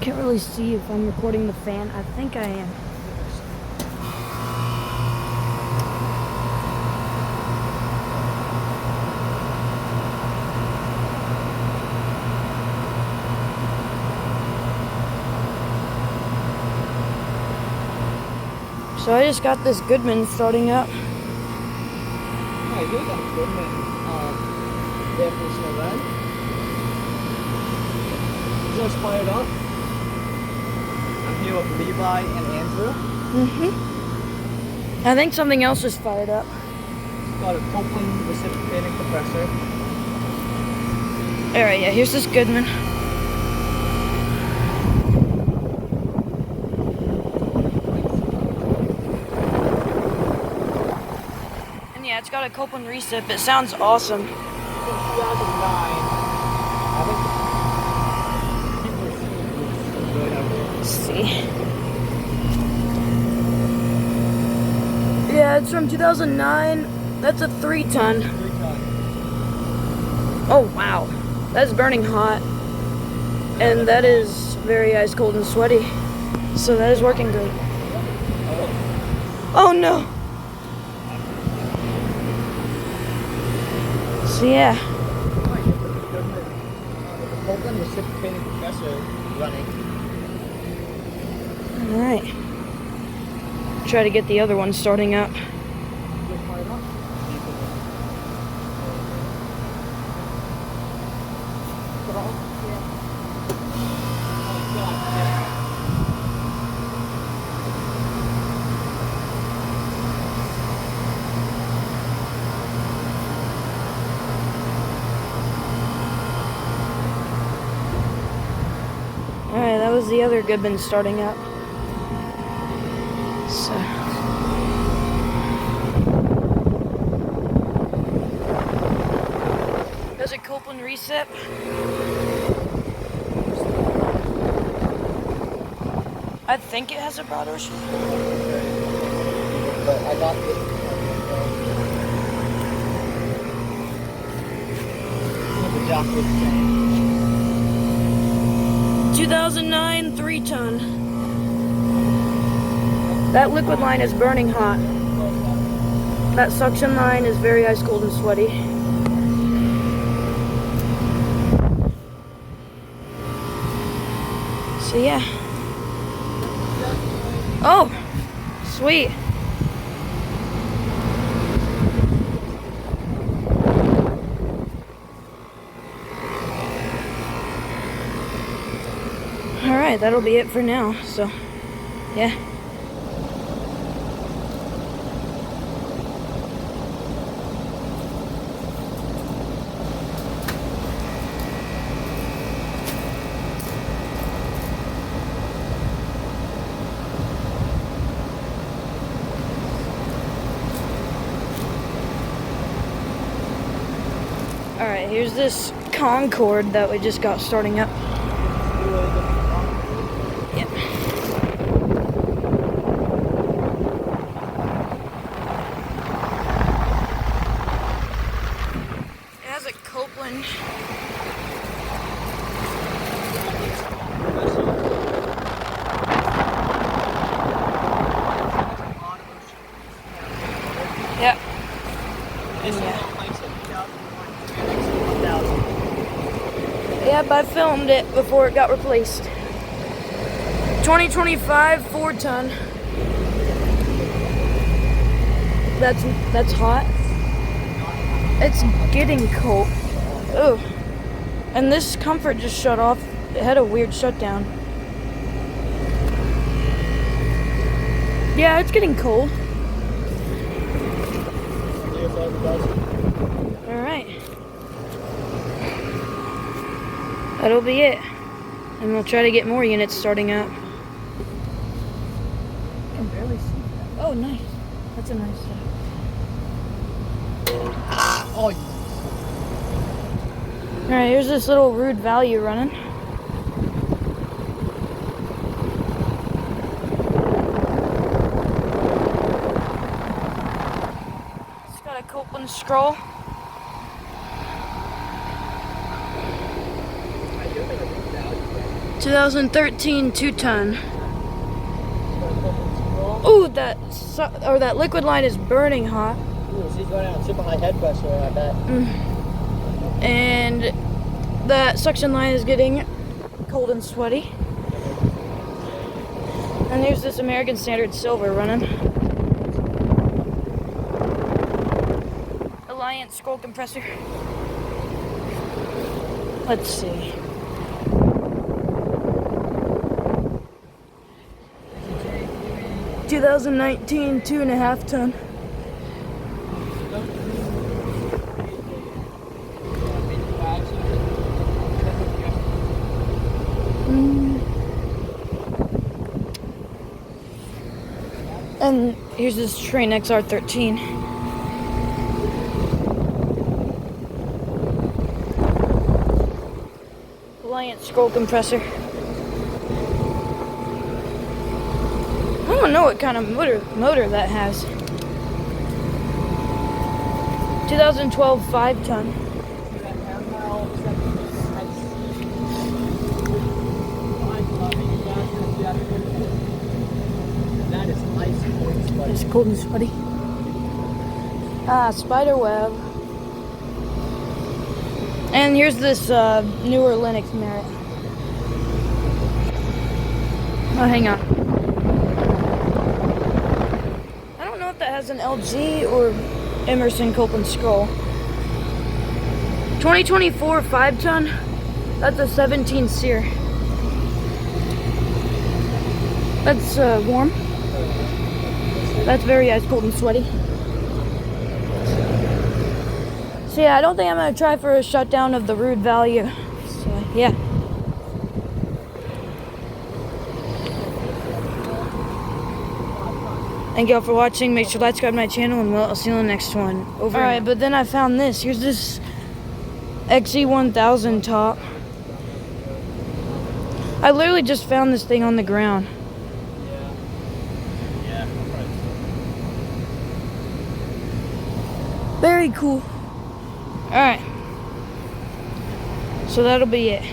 can't really see if I'm recording the fan. I think I am. So I just got this Goodman starting up. Hi, here's a Goodman definition run. Just fired up. I'm here with Levi and Andrew. I think something else is fired up. It's got a Compilation reciprocating compressor. Alright, yeah, here's this Goodman. And yeah, it's got a Copeland recip. It sounds awesome. From 2009. I think people are seeing good out there. Let's see. Yeah, it's from 2009. That's a 3-ton. 3-ton. Oh, wow. That's burning hot. And that is very ice cold and sweaty. So that is working great. Oh no! So yeah. The Compilation reciprocating compressor running. Alright. Try to get the other one starting up. Alright, that was the other Goodman starting up. So. There's a Copeland recip. I think it has a broad ocean. But I got this. 2009 3-ton. That liquid line is burning hot. That suction line is very ice cold and sweaty. So yeah. Oh, sweet. Alright, that'll be it for now, so, yeah. Alright, here's this Concord that we just got starting up. Yep. It has a Copeland. Yep. Yep, I filmed it before it got replaced. 2025 4-ton. That's hot. It's getting cold. Ugh. And this comfort just shut off. It had a weird shutdown. Yeah, it's getting cold. Alright. That'll be it. And we'll try to get more units starting up. I can barely see that. Oh, nice. That's a nice shot. Oh. Alright, here's this little rude value running. It's got a Copeland scroll. 2013 2-ton. Ooh, that liquid line is burning hot. Ooh, she's going out super high head pressure, I bet. And that suction line is getting cold and sweaty. And there's this American Standard Silver running. Alliance scroll compressor. Let's see. (2019) 2.5 ton. And here's this Train XR13. Alliance scroll compressor. I don't know what kind of motor that has. 2012 5-ton. That is ice cold and sweaty. It's cold and sweaty. Spider web. And here's this newer Linux Merit. Oh, hang on. I don't know if that has an LG or Emerson Copeland scroll. 2024 5-ton. That's a 17 seer. That's warm. That's very ice cold and sweaty. So yeah, I don't think I'm gonna try for a shutdown of the rude value. So yeah. Thank y'all for watching. Make sure to subscribe to my channel, and I'll see you on the next one. Over. Alright, but then I found this. Here's this XE1000 top. I literally just found this thing on the ground. Very cool. Alright. So that'll be it.